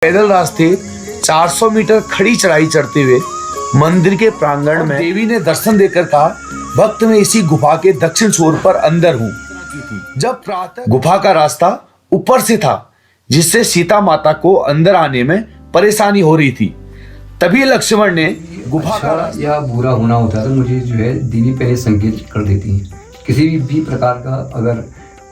पैदल रास्ते 400 मीटर खड़ी चढ़ाई चढ़ते हुए मंदिर के प्रांगण में देवी ने दर्शन देकर कहा, भक्त मैं इसी गुफा के दक्षिण छोर पर अंदर हूँ। जब प्रातः गुफा का रास्ता ऊपर से था, जिससे सीता माता को अंदर आने में परेशानी हो रही थी, तभी लक्ष्मण ने गुफा का या बुरा होना होता है तो मुझे जो है देवी पहले संकेत कर देती है। किसी भी प्रकार का अगर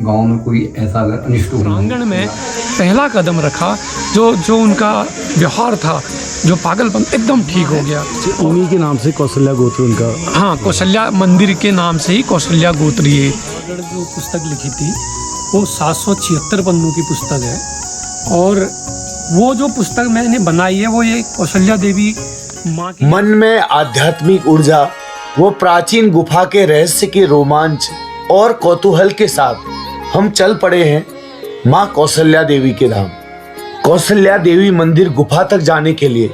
गांव में कोई ऐसा अगर अनिष्ट हो प्रांगण में पहला कदम रखा, जो उनका व्यवहार था, जो पागलपन एकदम ठीक हो गया। उन्हीं के नाम से कौशल्या गोत्र उनका। हाँ, कौशल्या मंदिर के नाम से ही कौशल्या गोत्र। ये जो पुस्तक लिखी थी वो 776 पन्नों की पुस्तक है, और वो जो पुस्तक मैंने बनाई है वो ये कौशल्या देवी माँ की। मन में आध्यात्मिक ऊर्जा, वो प्राचीन गुफा के रहस्य के रोमांच और कौतूहल के साथ हम चल पड़े हैं माँ कौशल्या देवी के धाम। कौशल्या देवी मंदिर गुफा तक जाने के लिए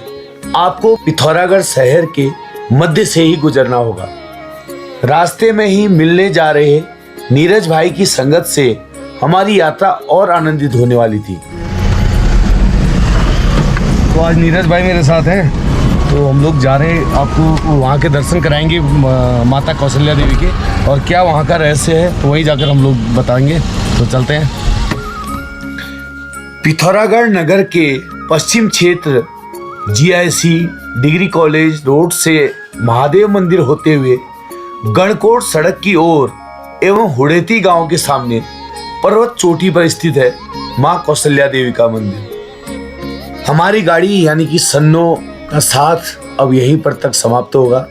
आपको पिथौरागढ़ शहर के मध्य से ही गुजरना होगा। रास्ते में ही मिलने जा रहे नीरज भाई की संगत से हमारी यात्रा और आनंदित होने वाली थी। तो आज नीरज भाई मेरे साथ हैं, तो हम लोग जा रहे हैं, आपको वहाँ के दर्शन कराएंगे माता कौशल्या देवी के, और क्या वहाँ का रहस्य है तो वहीं जाकर हम लोग बताएंगे। तो चलते हैं। पिथौरागढ़ नगर के पश्चिम क्षेत्र GIC डिग्री कॉलेज रोड से महादेव मंदिर होते हुए गणकोट सड़क की ओर एवं हुड़ेती गांव के सामने पर्वत चोटी पर स्थित है मां कौशल्या देवी का मंदिर। हमारी गाड़ी यानी कि सन्नो का साथ अब यहीं पर तक समाप्त होगा।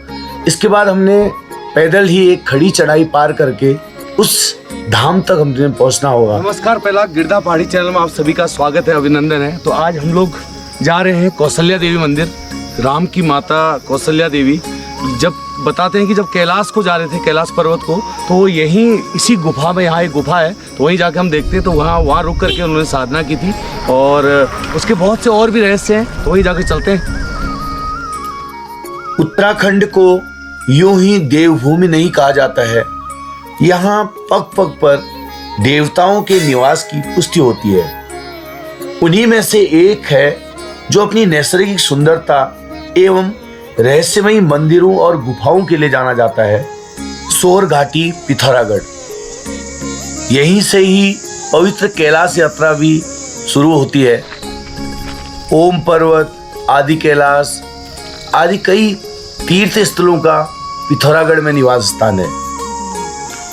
इसके बाद हमने पैदल ही एक खड़ी चढ़ाई पार करके उस धाम तक हमने पहुंचना होगा। नमस्कार, पहला गिरदा पहाड़ी चैनल में आप सभी का स्वागत है, अभिनंदन है। तो आज हम लोग जा रहे हैं कौशल्या देवी मंदिर। राम की माता कौशल्या देवी जब बताते हैं कि जब कैलाश को जा रहे थे, कैलाश पर्वत को, तो वो यहीं इसी गुफा में, यहाँ एक गुफा है तो वहीं जाके हम देखते हैं। तो वहाँ रुक करके उन्होंने साधना की थी, और उसके बहुत से और भी रहस्य हैं, तो वहीं जाके चलते हैं। उत्तराखंड को यूं ही देवभूमि नहीं कहा जाता है। यहाँ पग पग पर देवताओं के निवास की पुष्टि होती है। उन्हीं में से एक है जो अपनी नैसर्गिक सुंदरता एवं रहस्यमयी मंदिरों और गुफाओं के लिए जाना जाता है, सोर घाटी पिथौरागढ़। यहीं से ही पवित्र कैलाश यात्रा भी शुरू होती है। ओम पर्वत, आदि कैलाश आदि कई तीर्थ स्थलों का पिथौरागढ़ में निवास स्थान है।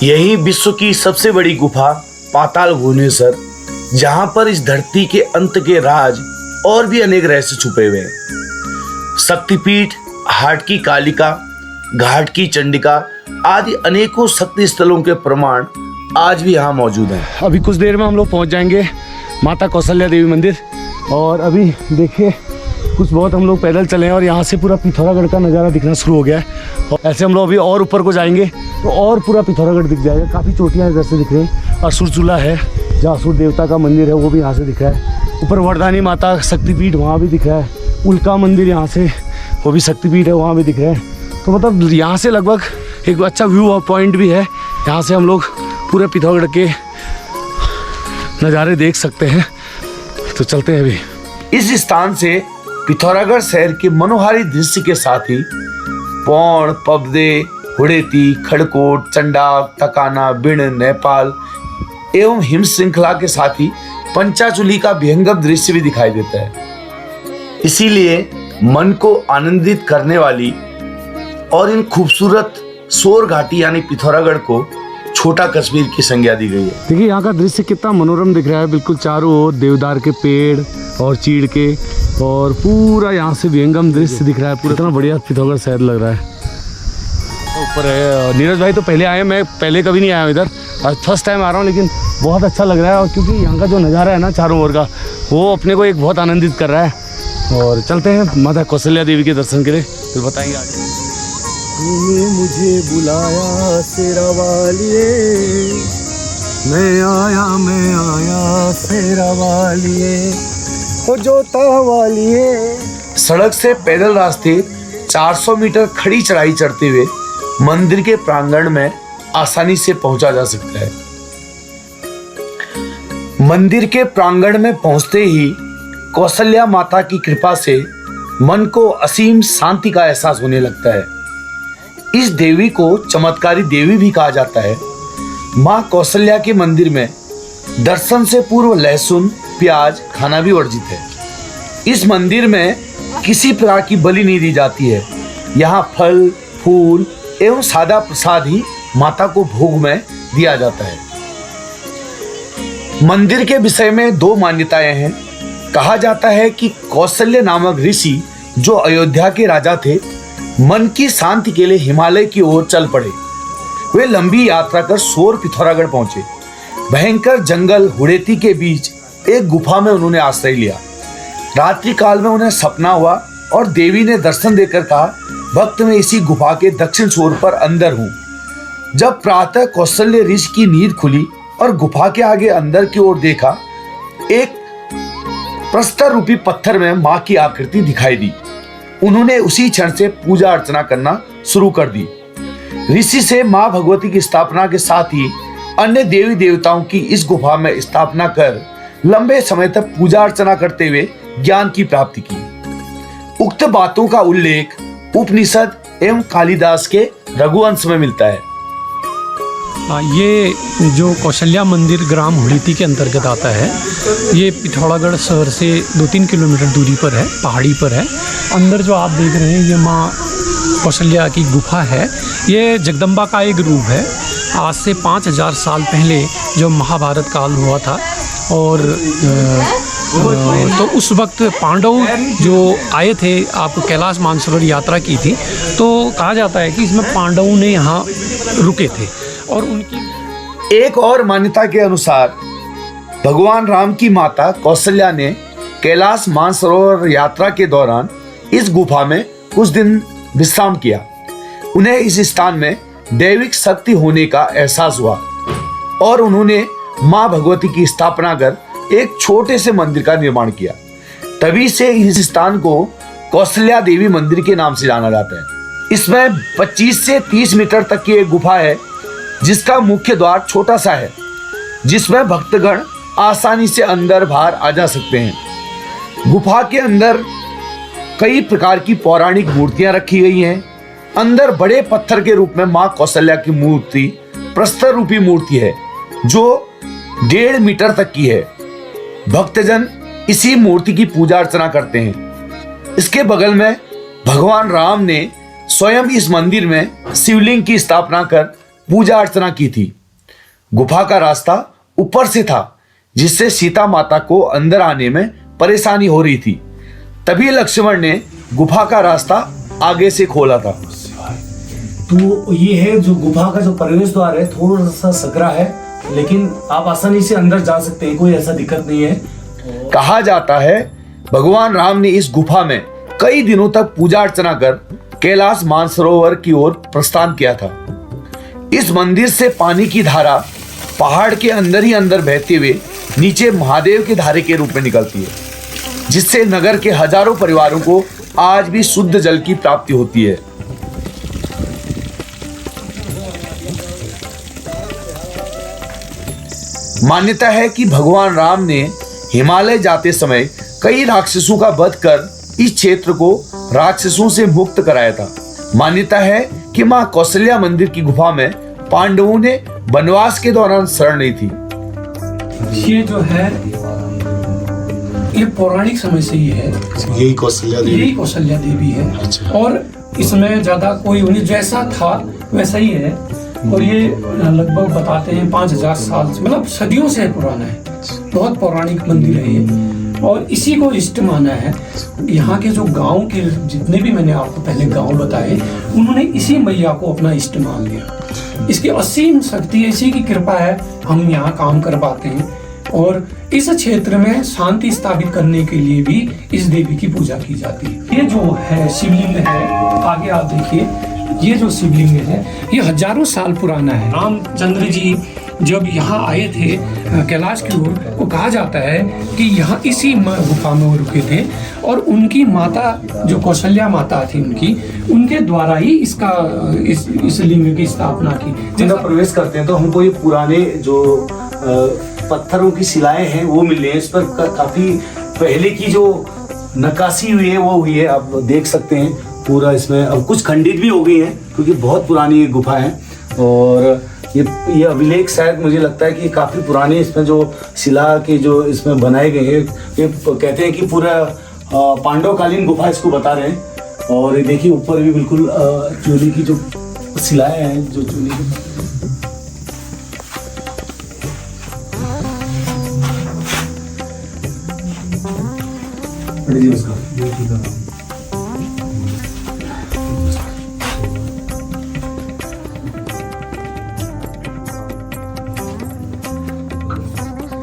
यही विश्व की सबसे बड़ी गुफा पाताल भुवनेश्वर, जहां पर इस धरती के अंत के राज और भी अनेक रहस्य छुपे हुए हैं। शक्तिपीठ, हाट की कालिका, घाट की चंडिका आदि अनेकों शक्ति स्थलों के प्रमाण आज भी यहाँ मौजूद हैं। अभी कुछ देर में हम लोग पहुँच जाएंगे माता कौशल्या देवी मंदिर। और अभी देखिए कुछ बहुत हम लोग पैदल चले हैं, और यहाँ से पूरा पिथौरागढ़ का नज़ारा दिखना शुरू हो गया है। और ऐसे हम लोग अभी और ऊपर को जाएंगे तो और पूरा पिथौरागढ़ दिख जाएगा। काफ़ी चोटियाँ इधर से दिख रही हैं। असुर चूल्हा है, जहाँ असुर देवता का मंदिर है, वो भी यहाँ से दिख रहा है। ऊपर वरदानी माता शक्तिपीठ वहाँ भी दिख रहा है। उल्का मंदिर यहाँ से, वो भी शक्तिपीठ है, वहाँ भी दिख रहा है। तो मतलब यहाँ से लगभग एक अच्छा व्यू पॉइंट भी है। यहाँ से हम लोग पूरे पिथौरागढ़ के नज़ारे देख सकते हैं। तो चलते हैं अभी। इस स्थान से पिथौरागढ़ शहर के मनोहारी दृश्य के साथ ही पौड़, पबदे, हुड़ेती, खड़कोट, चंडाक, तकाना, बिण, नेपाल एवं हिम श्रृंखला के साथ ही पंचाचूली का भयंकर दृश्य भी दिखाई देता है। इसीलिए मन को आनंदित करने वाली और इन खूबसूरत सोर घाटी यानी पिथौरागढ़ को छोटा कश्मीर की संज्ञा दी गई है। देखिए यहाँ का दृश्य कितना मनोरम दिख रहा है। बिल्कुल चारों ओर देवदार के पेड़ और चीड़ के, और पूरा यहाँ से विहंगम दृश्य दिख रहा है। पूरा इतना बढ़िया पिथौरागढ़ शहर लग रहा है। ऊपर है नीरज भाई, तो पहले आए, मैं पहले कभी नहीं आया हूँ इधर, आज फर्स्ट टाइम आ रहा हूँ, लेकिन बहुत अच्छा लग रहा है। और क्योंकि यहाँ का जो नज़ारा है ना चारों ओर का, वो अपने को एक बहुत आनंदित कर रहा है। और चलते हैं माता कौशल्या देवी के दर्शन के लिए, फिर बताएंगे आगे। तूने मुझे बुलाया शेरा वालिए, मैं आया शेरा वालिए, ओ जोता वालिए। सड़क से पैदल रास्ते 400 मीटर खड़ी चढ़ाई चढ़ते हुए मंदिर के प्रांगण में आसानी से पहुंचा जा सकता है। मंदिर के प्रांगण में पहुंचते ही कौशल्या माता की कृपा से मन को असीम शांति का एहसास होने लगता है। इस देवी को चमत्कारी देवी भी कहा जाता है। माँ कौशल्या के मंदिर में दर्शन से पूर्व लहसुन प्याज खाना भी वर्जित है। इस मंदिर में किसी प्रकार की बलि नहीं दी जाती है। यहाँ फल फूल एवं सादा प्रसाद ही माता को भोग में दिया जाता है। मंदिर के विषय में दो मान्यताएं हैं। कहा जाता है कि कौशल्य नामक ऋषि जो अयोध्या के राजा थे, मन की शांति के लिए हिमालय की ओर चल पड़े। वे लंबी यात्रा कर सोर पिथौरागढ़ पहुंचे। भयंकर जंगल हुड़ेती के बीच एक गुफा में उन्होंने आश्रय लिया। रात्रि काल में उन्हें सपना हुआ और देवी ने दर्शन देकर कहा, भक्त मैं इसी गुफा के दक्षिण छोर पर अंदर हूँ। जब प्रातः कौशल्य ऋषि की नींद खुली और गुफा के आगे अंदर की ओर देखा, एक प्रस्तर रूपी पत्थर में मां की आकृति दिखाई दी। उन्होंने उसी क्षण से पूजा अर्चना करना शुरू कर दी। ऋषि से मां भगवती की स्थापना के साथ ही अन्य देवी देवताओं की इस गुफा में स्थापना कर लंबे समय तक पूजा अर्चना करते हुए ज्ञान की प्राप्ति की। उक्त बातों का उल्लेख उपनिषद एवं कालिदास के रघुवंश में मिलता है। ये जो कौशल्या मंदिर ग्राम हुड़ीती के अंतर्गत आता है, ये पिथौरागढ़ शहर से 2-3 किलोमीटर दूरी पर है, पहाड़ी पर है। अंदर जो आप देख रहे हैं ये माँ कौशल्या की गुफा है। ये जगदम्बा का एक रूप है। आज से 5000 साल पहले जो महाभारत काल हुआ था और तो उस वक्त पांडव जो आए थे, आपको कैलाश मानसरोवर यात्रा की थी, तो कहा जाता है कि इसमें पांडवों ने यहाँ रुके थे और उनकी एक और मान्यता के अनुसार भगवान राम की माता कौशल्या ने कैलाश मानसरोवर यात्रा के दौरान इस गुफा में कुछ दिन विश्राम किया। उन्हें इस स्थान में दैविक शक्ति होने का एहसास हुआ और उन्होंने मां भगवती की स्थापना कर एक छोटे से मंदिर का निर्माण किया। तभी से इस स्थान को कौशल्या देवी मंदिर के नाम से जाना जाता है। इसमें 25 से 30 मीटर तक की एक गुफा है जिसका मुख्य द्वार छोटा सा है, जिसमें भक्तगण आसानी से अंदर बाहर आ जा सकते हैं। गुफा के अंदर कई प्रकार की पौराणिक मूर्तियां रखी गई हैं। अंदर बड़े पत्थर के रूप में मां कौशल्या की मूर्ति प्रस्तर रूपी मूर्ति है जो 1.5 मीटर तक की है। भक्तजन इसी मूर्ति की पूजा अर्चना करते हैं। इसके बगल में भगवान राम ने स्वयं इस मंदिर में शिवलिंग की स्थापना कर पूजा अर्चना की थी। गुफा का रास्ता ऊपर से था, जिससे सीता माता को अंदर आने में परेशानी हो रही थी। तभी लक्ष्मण ने गुफा का रास्ता आगे से खोला था। तो ये है जो गुफा का जो प्रवेश द्वार है, थोड़ा सा सकरा है, लेकिन आप आसानी से अंदर जा सकते हैं, कोई ऐसा दिक्कत नहीं है। कहा जाता है भगवान राम ने इस गुफा में कई दिनों तक पूजा अर्चना कर कैलाश मानसरोवर की ओर प्रस्थान किया था। इस मंदिर से पानी की धारा पहाड़ के अंदर ही अंदर बहते हुए नीचे महादेव के धारे के रूप में निकलती है, जिससे नगर के हजारों परिवारों को आज भी शुद्ध जल की प्राप्ति होती है। मान्यता है कि भगवान राम ने हिमालय जाते समय कई राक्षसों का वध कर इस क्षेत्र को राक्षसों से मुक्त कराया था। मान्यता है कि मां कौशल्या मंदिर की गुफा में पांडवों ने वनवास के दौरान शरण ली थी। ये जो है ये पौराणिक समय से ही है। यही कौशल्या यही कौशल्या देवी है। अच्छा। और इसमें ज्यादा कोई उन्हें जैसा था वैसा ही है। और ये लगभग बताते हैं 5000 साल से, मतलब सदियों से पुराना है। बहुत पौराणिक मंदिर है ये और इसी को इष्ट माना है। यहाँ के जो गांव के जितने भी मैंने आपको पहले गांव बताए, उन्होंने इसी मैया को अपना इष्ट मान लिया। इसकी असीम शक्ति, इसी की कृपा है हम यहाँ काम कर पाते हैं। और इस क्षेत्र में शांति स्थापित करने के लिए भी इस देवी की पूजा की जाती है। ये जो है शिवलिंग है, आगे आप देखिए, ये जो शिवलिंग है ये हजारों साल पुराना है। रामचंद्र जी जब यहाँ आए थे कैलाश की ओर, वो कहा जाता है कि यहाँ इसी गुफा में वो रुके थे और उनकी माता जो कौशल्या माता थी उनके द्वारा ही इस लिंग की स्थापना की। जब हम प्रवेश करते हैं तो हमको ये पुराने जो पत्थरों की शिलाएं हैं वो मिल रही है। इस पर काफी पहले की जो नक्काशी हुई है वो हुई है, आप देख सकते हैं पूरा। इसमें अब कुछ खंडित भी हो गई है क्योंकि बहुत पुरानी गुफा है। और ये अभिलेख शायद मुझे लगता है कि काफ़ी पुराने, इसमें जो शिला के जो इसमें बनाए गए हैं, ये कहते हैं कि पूरा पांडवकालीन गुफा इसको बता रहे हैं। और ये देखिए ऊपर भी बिल्कुल चूल्हे की जो शिलाएं हैं, जो चूल्हे की उसका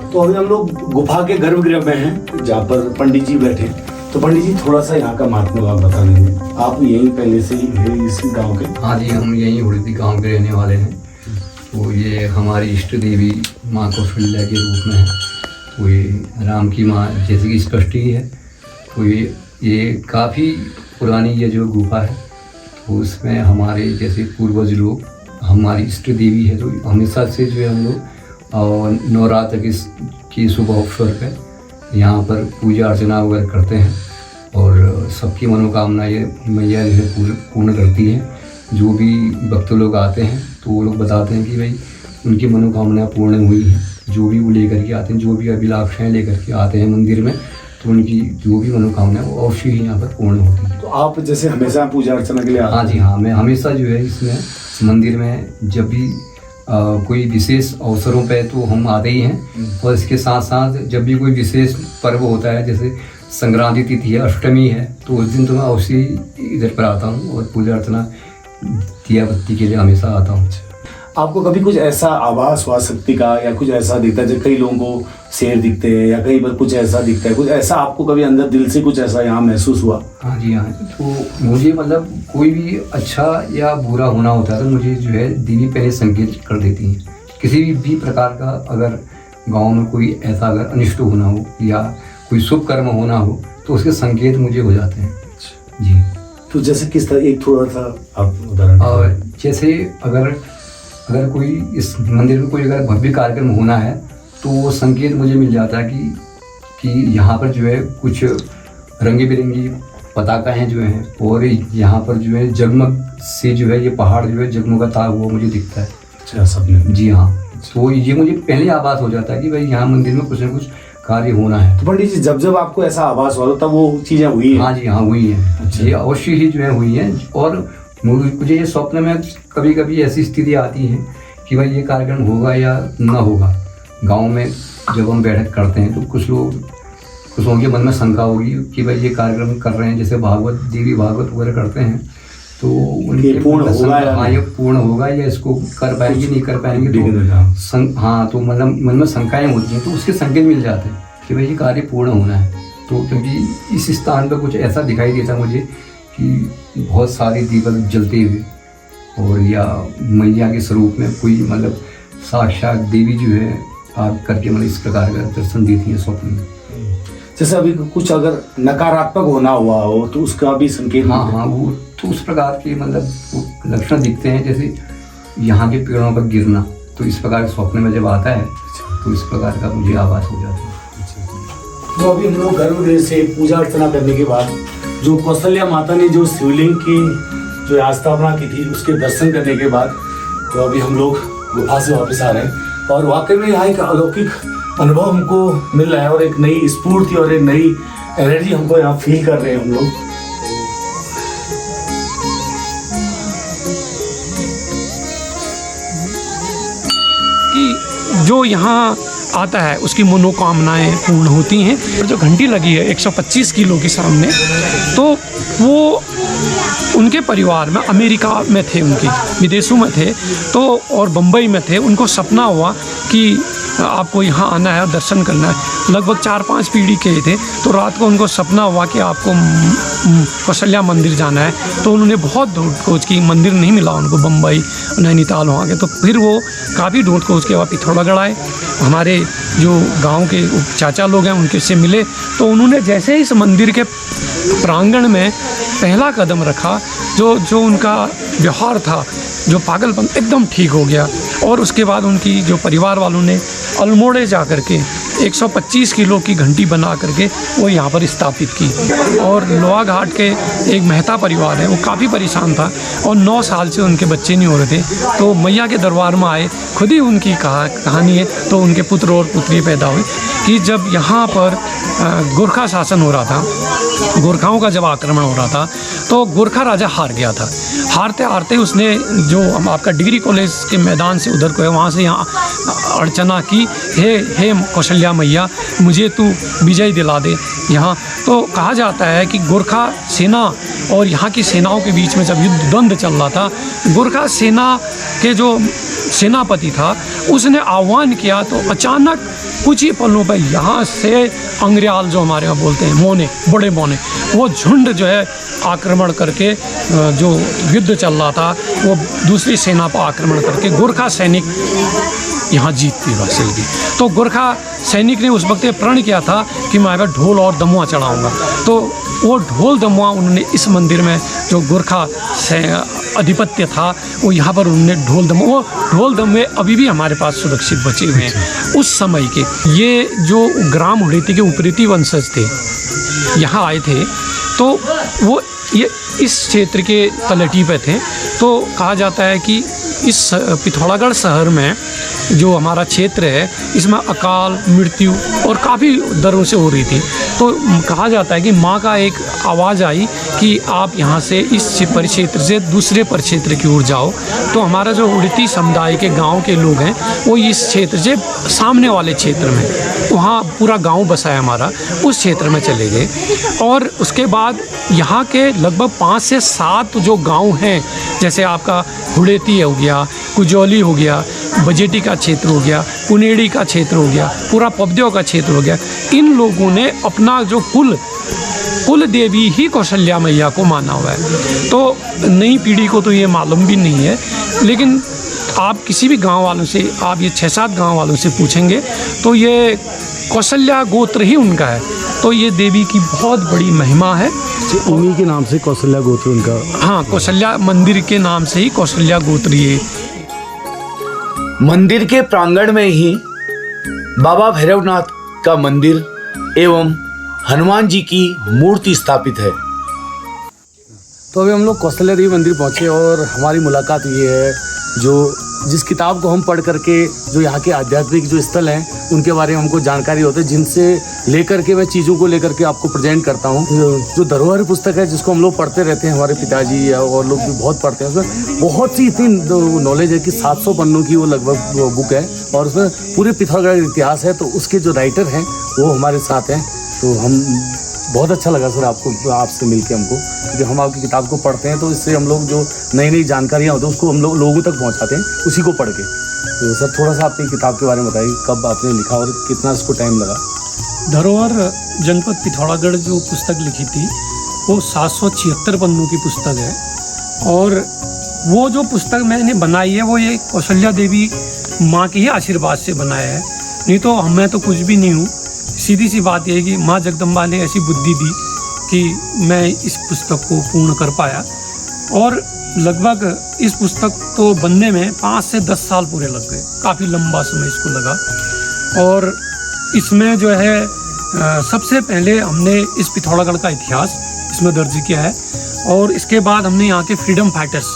तो अभी हम लोग गुफा के गर्भगृह में हैं जहाँ पर पंडित जी बैठे। तो पंडित जी थोड़ा सा यहाँ का महात्म्य आप बता देंगे। आप यहीं पहले से ही है इस गांव के? हाँ जी, हम यहीं उड़ती गांव के रहने वाले हैं। तो ये हमारी इष्ट देवी माँ कौशल्या के रूप में है। तो ये राम की माँ जैसे कि स्पष्टी है। तो ये काफ़ी पुरानी ये जो गुफा है, तो उसमें हमारे जैसे पूर्वज लोग, हमारी इष्ट देवी है, तो हमेशा से जो है हम लोग और नवरात्र की शुभ अवसर पर यहाँ पर पूजा अर्चना वगैरह करते हैं। और सबकी मनोकामना ये मैया जो है पूर्ण करती है। जो भी भक्त लोग आते हैं तो वो लोग बताते हैं कि भाई उनकी मनोकामना पूर्ण हुई है। जो भी वो लेकर के आते हैं, जो भी अभिलाषाएँ लेकर के आते हैं मंदिर में, तो उनकी जो भी मनोकामना है वो अवश्य ही यहाँ पर पूर्ण होती है। तो आप जैसे हमेशा पूजा अर्चना के लिए आते हैं? हाँ जी हाँ, मैं हमेशा जो है इसमें मंदिर में जब भी कोई विशेष अवसरों पे तो हम आते ही हैं। और इसके साथ साथ जब भी कोई विशेष पर्व होता है, जैसे संक्रांति तिथि है, अष्टमी है, तो उस दिन तो मैं अवश्य इधर पर आता हूँ और पूजा अर्चना दिया बत्ती के लिए हमेशा आता हूँ। आपको कभी कुछ ऐसा आभास हुआ शक्ति का, या कुछ ऐसा दिखता है? जब कई लोगों को शेर दिखते हैं या कई बार कुछ ऐसा दिखता है, कुछ ऐसा आपको कभी अंदर दिल से कुछ ऐसा यहाँ महसूस हुआ? हाँ जी हाँ, तो मुझे मतलब कोई भी अच्छा या बुरा होना होता है तो मुझे जो है देवी पहले संकेत कर देती है। किसी भी प्रकार का अगर गाँव में कोई ऐसा अगर अनिष्ट होना हो या कोई शुभ कर्म होना हो तो उसके संकेत मुझे हो जाते हैं जी। तो जैसे किस तरह, एक थोड़ा सा आप उदाहरण? और जैसे अगर कोई इस मंदिर में कोई अगर भव्य कार्यक्रम होना है तो वो संकेत मुझे मिल जाता है कि यहाँ पर जो है कुछ रंगी बिरंगी पताकाएँ जो हैं, और यहाँ पर जो है जगमग से जो है ये पहाड़ जो है जगमगाता हुआ मुझे दिखता है। अच्छा, सपने? जी हाँ। तो ये मुझे पहले आभास हो जाता है कि भाई यहाँ मंदिर में कुछ ना कुछ कार्य होना है। तो पंडित जी जब आपको ऐसा आभास हुआ तब वो चीज़ें हुई हैं? हाँ जी हाँ, हुई हैं। अच्छा। ये अवश्य ही जो है हुई हैं। और मुझे ये स्वप्न में कभी कभी ऐसी स्थिति आती है कि भाई ये कार्यक्रम होगा या ना होगा। गांव में जब हम बैठक करते हैं तो कुछ लोगों के मन में शंका होगी कि भाई ये कार्यक्रम कर रहे हैं, जैसे भागवत देवी भागवत वगैरह करते हैं, तो उनके पूर्ण होगा या हाँ ये पूर्ण होगा या इसको कर पाएंगे नहीं कर पाएंगे, तो हाँ तो मतलब मन में शंकाएँ होती हैं। तो उसके संकेत मिल जाते हैं कि भाई ये कार्य पूर्ण होना है। तो क्योंकि इस स्थान पर कुछ ऐसा दिखाई देता मुझे कि बहुत सारे दीपक जलते हुए, और या मैया के स्वरूप में कोई मतलब साक्षात देवी जो है आप करके मतलब इस प्रकार का दर्शन देती हैं स्वप्न में। जैसे अभी कुछ अगर नकारात्मक होना हुआ हो तो उसका भी संकेत? हाँ हाँ, वो तो उस प्रकार के मतलब लक्षण दिखते हैं, जैसे यहाँ के पेड़ों पर गिरना, तो इस प्रकार के स्वप्न में जब आता है तो इस प्रकार का मुझे आभास हो जाता है। तो अभी हम लोग गर्भगृह से पूजा अर्चना करने के बाद जो कौशल्या माता ने जो शिवलिंग की जो स्थापना की थी उसके दर्शन करने के बाद तो अभी हम लोग गुफा से वापस आ रहे हैं। और वाकई में यहाँ एक अलौकिक अनुभव हमको मिल रहा है और एक नई स्फूर्ति और एक नई एनर्जी हमको यहाँ फील कर रहे हैं हम लोग। कि जो यहाँ आता है उसकी मनोकामनाएं पूर्ण होती हैं। और जो घंटी लगी है 125 किलो के सामने, तो वो उनके परिवार में अमेरिका में थे, उनकी विदेशों में थे तो, और बम्बई में थे। उनको सपना हुआ कि आपको यहाँ आना है और दर्शन करना है। लगभग 4-5 पीढ़ी के थे। तो रात को उनको सपना हुआ कि आपको कौशल्या मंदिर जाना है। तो उन्होंने बहुत ढूंढ खोज की, मंदिर नहीं मिला उनको, बम्बई नैनीताल वहाँ के। तो फिर वो काफ़ी ढूंढ खोज के बाद पिथौरागढ़ आए। हमारे जो गांव के चाचा लोग हैं उनके से मिले। तो उन्होंने जैसे ही इस मंदिर के प्रांगण में पहला कदम रखा, जो उनका व्यवहार था, जो पागलपन एकदम ठीक हो गया। और उसके बाद उनकी जो परिवार वालों ने अल्मोड़े जा कर के 125 किलो की घंटी बना करके वो यहाँ पर स्थापित की। और लोहा घाट के एक मेहता परिवार है, वो काफ़ी परेशान था और 9 साल से उनके बच्चे नहीं हो रहे थे, तो मैया के दरबार में आए, खुद ही उनकी कहानी है। तो उनके पुत्र और पुत्री पैदा हुई कि जब यहाँ पर गोरखा शासन हो रहा था, गोरखाओं का जब आक्रमण हो रहा था, तो गोरखा राजा हार गया था। हारते हारते उसने जो हम आपका डिग्री कॉलेज के मैदान से उधर को है, वहाँ से यहाँ अर्चना की, हे कौशल्या मैया, मुझे तू विजय दिला दे यहाँ। तो कहा जाता है कि गोरखा सेना और यहाँ की सेनाओं के बीच में जब युद्ध द्वंद्व चल रहा था, गोरखा सेना के जो सेनापति था उसने आह्वान किया, तो अचानक कुछ ही पलों पर यहाँ से अंग्रेयाल जो हमारे यहाँ बोलते हैं मोने, बड़े मोने, वो झुंड जो है आक्रमण करके जो युद्ध चल रहा था वो दूसरी सेना पर आक्रमण करके गोरखा सैनिक यहाँ जीतती हासिल की। तो गोरखा सैनिक ने उस वक्त ये प्रण किया था कि मैं अगर ढोल और दमुआ चढ़ाऊँगा, तो वो ढोल दमुआ उन्होंने इस मंदिर में जो गोरखा अधिपत्य था वो यहाँ पर उन्होंने ढोल दमुए अभी भी हमारे पास सुरक्षित बचे हुए हैं उस समय के। ये जो ग्राम हुड़ेती के उपरीति वंशज थे यहाँ आए थे, तो वो ये इस क्षेत्र के तलहटी पे थे। तो कहा जाता है कि इस पिथौरागढ़ शहर में जो हमारा क्षेत्र है, इसमें अकाल मृत्यु और काफ़ी दरों से हो रही थी। तो कहा जाता है कि माँ का एक आवाज़ आई कि आप यहाँ से इस परिक्षेत्र से दूसरे परिक्षेत्र की ओर जाओ। तो हमारा जो उड़ती समुदाय के गांव के लोग हैं वो इस क्षेत्र से सामने वाले क्षेत्र में, वहाँ पूरा गांव बसा है हमारा, उस क्षेत्र में चले गए। और उसके बाद यहाँ के लगभग 5 से 7 जो गांव हैं, जैसे आपका हुड़ेती हो गया, कुजौली हो गया, बजेटी का क्षेत्र हो गया, कुनेड़ी का क्षेत्र हो गया, पूरा पबदेव का क्षेत्र हो गया, इन लोगों ने अपना जो कुल देवी ही कौशल्या मैया को माना हुआ है। तो नई पीढ़ी को तो ये मालूम भी नहीं है, लेकिन आप किसी भी गांव वालों से, आप ये 6-7 गांव वालों से पूछेंगे तो ये कौशल्या गोत्र ही उनका है। तो ये देवी की बहुत बड़ी महिमा है। उन्हीं के नाम से कौशल्या गोत्र उनका। हाँ, कौशल्या मंदिर के नाम से ही कौशल्या गोत्र ये। मंदिर के प्रांगण में ही बाबा भैरवनाथ का मंदिर एवं हनुमान जी की मूर्ति स्थापित है। तो अभी हम लोग कौशल्या देवी मंदिर पहुँचे और हमारी मुलाकात ये है, जो जिस किताब को हम पढ़ करके जो यहाँ के आध्यात्मिक जो स्थल हैं उनके बारे में हमको जानकारी होती है, जिनसे लेकर के मैं चीज़ों को लेकर के आपको प्रेजेंट करता हूँ। जो धरोहर पुस्तक है जिसको हम लोग पढ़ते रहते हैं, हमारे पिताजी या और लोग भी बहुत पढ़ते हैं, उसमें बहुत सी इतनी नॉलेज है कि 700 पन्नों की वो लगभग बुक है और उसमें पूरे पिथौरागढ़ इतिहास है। तो उसके जो राइटर हैं वो हमारे साथ हैं। तो हम बहुत अच्छा लगा सर आपसे मिलके हमको, क्योंकि हम आपकी किताब को पढ़ते हैं तो इससे हम लोग जो नई नई जानकारियाँ होती हैं उसको हम लोग लोगों तक पहुँचाते हैं उसी को पढ़ के। तो सर थोड़ा सा अपनी किताब के बारे में बताइए, कब आपने लिखा और कितना इसको टाइम लगा? धरोहर जनपद पिथौरागढ़ जो पुस्तक लिखी थी वो 776 पन्नों की पुस्तक है। और वो जो पुस्तक मैंने बनाई है वो ये कौशल्या देवी माँ के ही आशीर्वाद से बनाया है, नहीं तो मैं तो कुछ भी नहीं हूँ। सीधी सी बात यह है कि माँ जगदम्बा ने ऐसी बुद्धि दी कि मैं इस पुस्तक को पूर्ण कर पाया। और लगभग इस पुस्तक तो बनने में 5 से 10 साल पूरे लग गए, काफ़ी लंबा समय इसको लगा। और इसमें जो है सबसे पहले हमने इस पिथौरागढ़ का इतिहास इसमें दर्ज किया है। और इसके बाद हमने यहाँ के फ्रीडम फाइटर्स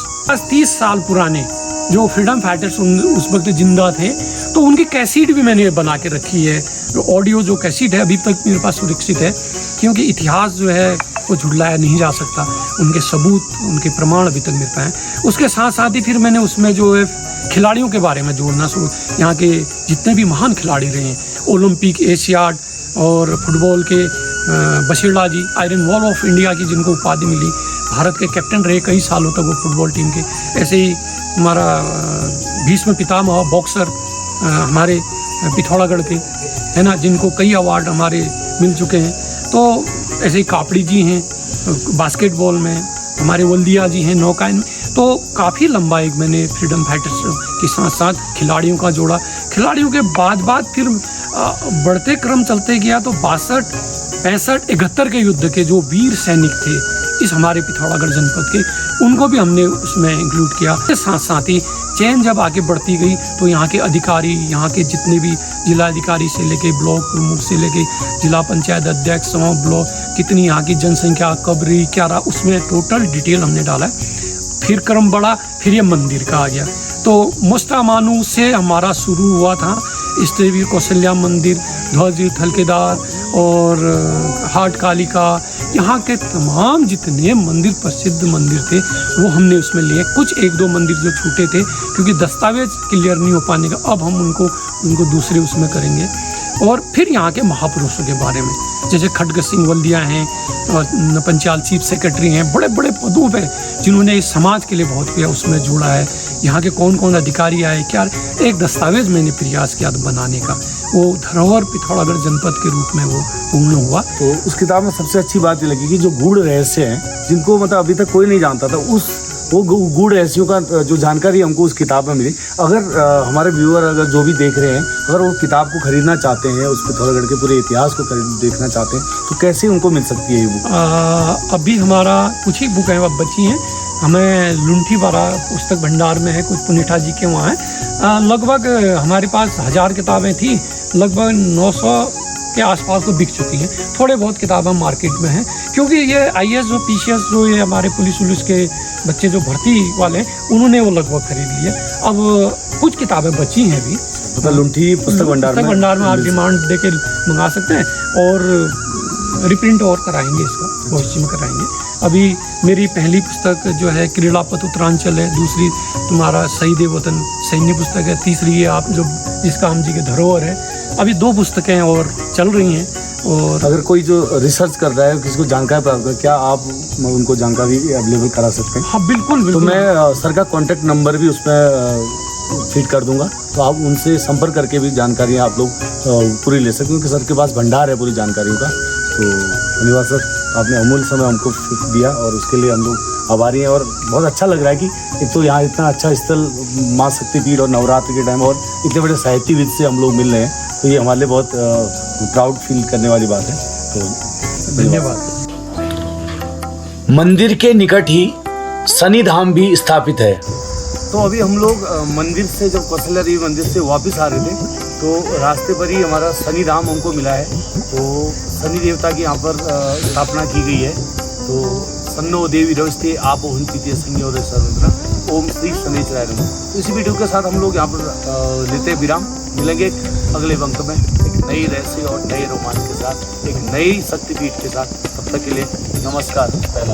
30 साल पुराने जो फ्रीडम फाइटर्स उस वक्त जिंदा थे, तो उनकी कैसेट भी मैंने बना के रखी है। जो ऑडियो जो कैसेट है अभी तक मेरे पास सुरक्षित है, क्योंकि इतिहास जो है वो झुटलाया नहीं जा सकता, उनके सबूत, उनके प्रमाण अभी तक मिल पाए। उसके साथ साथ ही फिर मैंने उसमें जो है खिलाड़ियों के बारे में जोड़ना शुरू, यहाँ के जितने भी महान खिलाड़ी रहे हैं, ओलंपिक, एशियाड और फुटबॉल के बशीड़ा जी, आयरन वॉल ऑफ इंडिया की जिनको उपाधि मिली, भारत के कैप्टन रहे कई सालों तक वो फुटबॉल टीम के। ऐसे ही हमारा भीष्म पितामह बॉक्सर हमारे पिथौरागढ़ के है ना, जिनको कई अवार्ड हमारे मिल चुके हैं। तो ऐसे ही कापड़ी जी हैं बास्केटबॉल में, हमारे वल्दिया जी हैं नौकायन में। तो काफ़ी लंबा एक मैंने फ्रीडम फाइटर्स के साथ साथ खिलाड़ियों का जोड़ा। खिलाड़ियों के बाद फिर बढ़ते क्रम चलते गया तो 62, 65, 71 के युद्ध के जो वीर सैनिक थे, इस हमारे पिथौरागढ़ जनपद के, उनको भी हमने उसमें इंक्लूड किया। साथ साथ ही चेन जब आगे बढ़ती गई तो यहाँ के अधिकारी, यहाँ के जितने भी जिला अधिकारी से लेके ब्लॉक प्रमुख से लेके जिला पंचायत अध्यक्ष, ब्लॉक कितनी यहाँ की जनसंख्या कब रही क्या रहा, उसमें टोटल डिटेल हमने डाला है। फिर क्रम बढ़ा, फिर ये मंदिर का आ गया। तो मुस्तामानू से हमारा शुरू हुआ था, इष्टदेवी कौशल्या मंदिर, ध्वज थलकेदार और हाट कालिका, यहाँ के तमाम जितने मंदिर प्रसिद्ध मंदिर थे वो हमने उसमें लिए। कुछ एक दो मंदिर जो छूटे थे क्योंकि दस्तावेज क्लियर नहीं हो पाने का, अब हम उनको दूसरे उसमें करेंगे। और फिर यहाँ के महापुरुषों के बारे में, जैसे खड्ग सिंह वल्दिया हैं, पंचाल चीफ सेक्रेटरी हैं, बड़े बड़े पदों पे जिन्होंने इस समाज के लिए बहुत किया, उसमें जोड़ा है। यहाँ के कौन कौन अधिकारी आए, क्या एक दस्तावेज मैंने प्रयास किया बनाने का, वो धरोहर पिथौरागढ़ जनपद के रूप में वो पूर्ण हुआ। तो उस किताब में सबसे अच्छी बात ये लगी कि जो गूढ़ रहस्य हैं जिनको मतलब अभी तक कोई नहीं जानता था, वो गूढ़ रहस्यों का जो जानकारी हमको उस किताब में मिली। अगर हमारे व्यूअर अगर जो भी देख रहे हैं, अगर वो किताब को खरीदना चाहते हैं, उस पिथौरागढ़ के पूरे इतिहास को देखना चाहते हैं, तो कैसे उनको मिल सकती है ये बुक? अभी हमारा कुछ ही बुक है अब बची हैं, हमें लुंठीवाड़ा पुस्तक भंडार में है, कुछ पुनेठा जी के वहाँ है। लगभग हमारे पास 1000 किताबें थी, लगभग 900 के आसपास तो बिक चुकी हैं। थोड़े बहुत किताबें मार्केट में हैं, क्योंकि ये IAS जो PCS जो ये हमारे पुलिस के बच्चे जो भर्ती वाले हैं, उन्होंने वो लगभग खरीद लिए। अब कुछ किताबें बची हैं भी, मतलब लुंठी पुस्तक भंडार में आप डिमांड दे के मंगा सकते हैं, और रिप्रिंट और कराएंगे, इसका भविष्य में कराएंगे। अभी मेरी पहली पुस्तक जो है क्रीड़ापथ उत्तरांचल है, दूसरी तुम्हारा शहीद वतन सैन्य पुस्तक है, तीसरी ये आप जो जिसका हम जी के धरोहर है। अभी 2 पुस्तकें और चल रही हैं। और अगर कोई जो रिसर्च कर रहा है, किसी को जानकारी प्राप्त कर, क्या आप उनको जानकारी अवेलेबल करा सकते हैं? हाँ बिल्कुल। तो मैं सर का कॉन्टैक्ट नंबर भी उसमें फीड कर दूंगा, तो आप उनसे संपर्क करके भी जानकारियाँ आप लोग पूरी ले सकते हैं, क्योंकि सर के पास भंडार है पूरी जानकारियों का। तो धन्यवाद सर, आपने अमूल्य समय हमको दिया और उसके लिए हम लोग आभारी हैं। और बहुत अच्छा लग रहा है कि एक तो यहाँ इतना अच्छा स्थल, माँ शक्तिपीठ और नवरात्र के टाइम, और इतने बड़े साहित्यविद से हम लोग मिल रहे हैं, तो ये हमारे लिए बहुत प्राउड फील करने वाली बात है। तो धन्यवाद। मंदिर के निकट ही शनिधाम भी स्थापित है। तो अभी हम लोग मंदिर से, जब कौशल्या देवी मंदिर से वापस आ रहे थे, तो रास्ते पर ही हमारा शनिधाम हमको मिला है। तो शनि देवता की यहाँ पर स्थापना की गई है। तो सन्नो देवी रवस्ते आप हंती संज्ञ और सर्वत्र ओम श्री शनिचराय नमः। तो इसी वीडियो के साथ हम लोग यहाँ पर लेते विराम। मिलेंगे अगले वक्त में एक नई रहस्य और नए रोमांच के साथ, एक नई शक्तिपीठ के साथ। तब तक के लिए नमस्कार। पहला